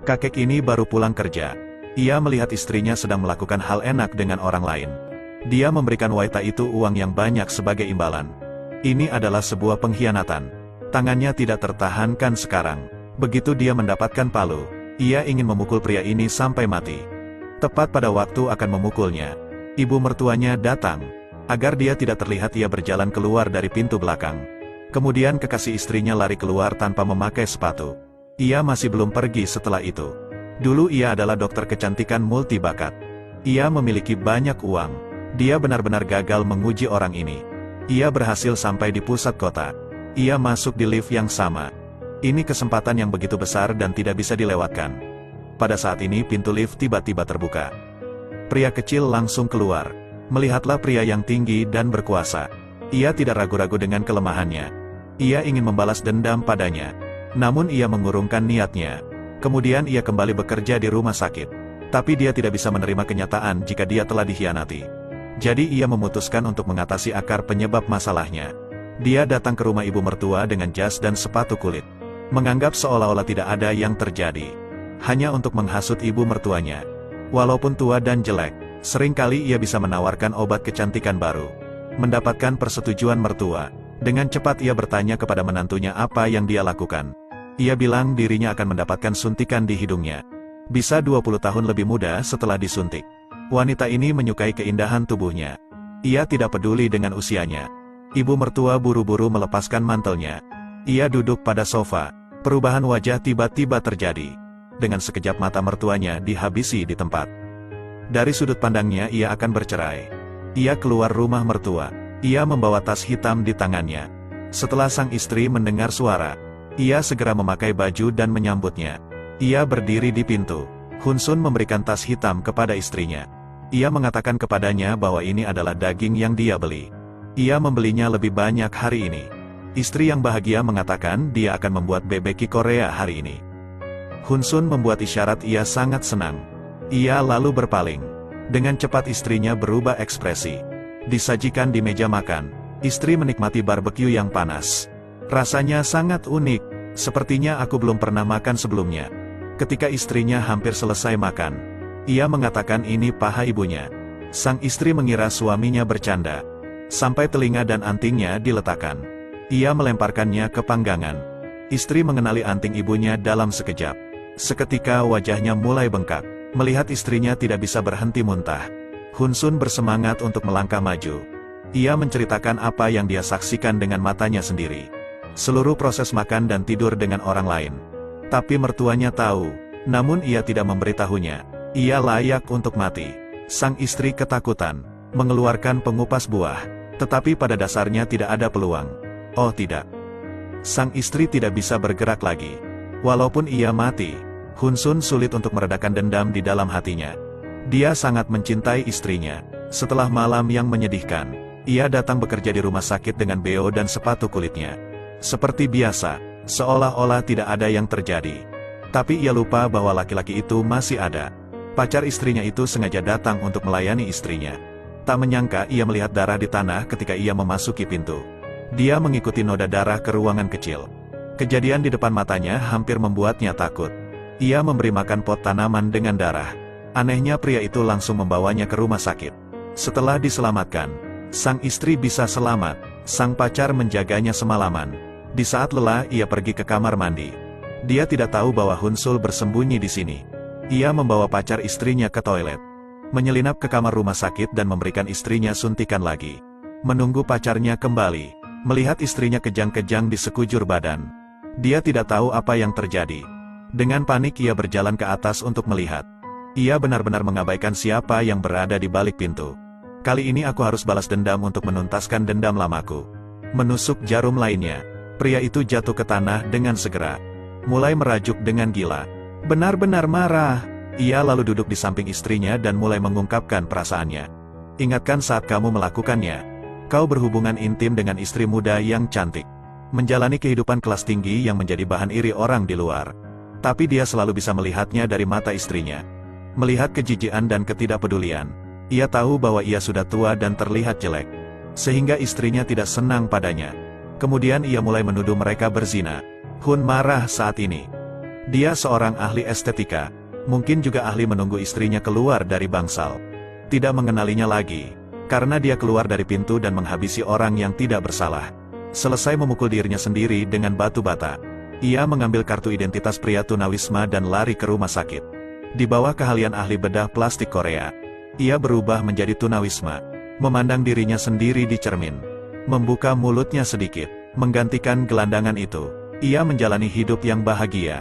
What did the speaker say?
Kakek ini baru pulang kerja. Ia melihat istrinya sedang melakukan hal enak dengan orang lain. Dia memberikan wanita itu uang yang banyak sebagai imbalan. Ini adalah sebuah pengkhianatan. Tangannya tidak tertahankan sekarang. Begitu dia mendapatkan palu, ia ingin memukul pria ini sampai mati. Tepat pada waktu akan memukulnya, ibu mertuanya datang. Agar dia tidak terlihat, ia berjalan keluar dari pintu belakang. Kemudian kekasih istrinya lari keluar tanpa memakai sepatu. Ia masih belum pergi setelah itu. Dulu ia adalah dokter kecantikan multibakat. Ia memiliki banyak uang. Dia benar-benar gagal menguji orang ini. Ia berhasil sampai di pusat kota. Ia masuk di lift yang sama. Ini kesempatan yang begitu besar dan tidak bisa dilewatkan. Pada saat ini pintu lift tiba-tiba terbuka. Pria kecil langsung keluar. Melihatlah pria yang tinggi dan berkuasa. Ia tidak ragu-ragu dengan kelemahannya. Ia ingin membalas dendam padanya. Namun ia mengurungkan niatnya. Kemudian ia kembali bekerja di rumah sakit. Tapi dia tidak bisa menerima kenyataan jika dia telah dikhianati. Jadi ia memutuskan untuk mengatasi akar penyebab masalahnya. Dia datang ke rumah ibu mertua dengan jas dan sepatu kulit. Menganggap seolah-olah tidak ada yang terjadi. Hanya untuk menghasut ibu mertuanya. Walaupun tua dan jelek, seringkali ia bisa menawarkan obat kecantikan baru. Mendapatkan persetujuan mertua. Dengan cepat ia bertanya kepada menantunya apa yang dia lakukan. Ia bilang dirinya akan mendapatkan suntikan di hidungnya. Bisa 20 tahun lebih muda setelah disuntik. Wanita ini menyukai keindahan tubuhnya. Ia tidak peduli dengan usianya. Ibu mertua buru-buru melepaskan mantelnya. Ia duduk pada sofa. Perubahan wajah tiba-tiba terjadi. Dengan sekejap mata mertuanya dihabisi di tempat. Dari sudut pandangnya ia akan bercerai. Ia keluar rumah mertua. Ia membawa tas hitam di tangannya. Setelah sang istri mendengar suara, ia segera memakai baju dan menyambutnya. Ia berdiri di pintu. Hun Sun memberikan tas hitam kepada istrinya. Ia mengatakan kepadanya bahwa ini adalah daging yang dia beli. Ia membelinya lebih banyak hari ini. Istri yang bahagia mengatakan dia akan membuat bebeki Korea hari ini. Hun Sun membuat isyarat ia sangat senang. Ia lalu berpaling. Dengan cepat istrinya berubah ekspresi. Disajikan di meja makan. Istri menikmati barbeque yang panas. Rasanya sangat unik. Sepertinya aku belum pernah makan sebelumnya. Ketika istrinya hampir selesai makan, ia mengatakan ini paha ibunya. Sang istri mengira suaminya bercanda. Sampai telinga dan antingnya diletakkan. Ia melemparkannya ke panggangan. Istri mengenali anting ibunya dalam sekejap. Seketika wajahnya mulai bengkak. Melihat istrinya tidak bisa berhenti muntah. Hun Sun bersemangat untuk melangkah maju. Ia menceritakan apa yang dia saksikan dengan matanya sendiri. Seluruh proses makan dan tidur dengan orang lain. Tapi mertuanya tahu, namun ia tidak memberitahunya. Ia layak untuk mati. Sang istri ketakutan, mengeluarkan pengupas buah. Tetapi pada dasarnya tidak ada peluang. Oh tidak. Sang istri tidak bisa bergerak lagi. Walaupun ia mati, Hun Sun sulit untuk meredakan dendam di dalam hatinya. Dia sangat mencintai istrinya. Setelah malam yang menyedihkan, ia datang bekerja di rumah sakit dengan beo dan sepatu kulitnya. Seperti biasa, seolah-olah tidak ada yang terjadi. Tapi ia lupa bahwa laki-laki itu masih ada. Pacar istrinya itu sengaja datang untuk melayani istrinya. Tak menyangka ia melihat darah di tanah ketika ia memasuki pintu. Dia mengikuti noda darah ke ruangan kecil. Kejadian di depan matanya hampir membuatnya takut. Ia memberi makan pot tanaman dengan darah. Anehnya pria itu langsung membawanya ke rumah sakit. Setelah diselamatkan, sang istri bisa selamat. Sang pacar menjaganya semalaman. Di saat lelah ia pergi ke kamar mandi. Dia tidak tahu bahwa Hun Sul bersembunyi di sini. Ia membawa pacar istrinya ke toilet. Menyelinap ke kamar rumah sakit dan memberikan istrinya suntikan lagi. Menunggu pacarnya kembali. Melihat istrinya kejang-kejang di sekujur badan. Dia tidak tahu apa yang terjadi. Dengan panik ia berjalan ke atas untuk melihat. Ia benar-benar mengabaikan siapa yang berada di balik pintu. Kali ini aku harus balas dendam untuk menuntaskan dendam lamaku. Menusuk jarum lainnya. Pria itu jatuh ke tanah dengan segera. Mulai merajuk dengan gila. Benar-benar marah. Ia lalu duduk di samping istrinya dan mulai mengungkapkan perasaannya. Ingatkan saat kamu melakukannya. Kau berhubungan intim dengan istri muda yang cantik. Menjalani kehidupan kelas tinggi yang menjadi bahan iri orang di luar. Tapi dia selalu bisa melihatnya dari mata istrinya. Melihat kejijikan dan ketidakpedulian. Ia tahu bahwa ia sudah tua dan terlihat jelek. Sehingga istrinya tidak senang padanya. Kemudian ia mulai menuduh mereka berzina. Hun marah saat ini. Dia seorang ahli estetika, mungkin juga ahli menunggu istrinya keluar dari bangsal. Tidak mengenalinya lagi, karena dia keluar dari pintu dan menghabisi orang yang tidak bersalah. Selesai memukul dirinya sendiri dengan batu bata, ia mengambil kartu identitas pria tunawisma dan lari ke rumah sakit. Di bawah keahlian ahli bedah plastik Korea, ia berubah menjadi tunawisma, memandang dirinya sendiri di cermin, membuka mulutnya sedikit, menggantikan gelandangan itu. Ia menjalani hidup yang bahagia,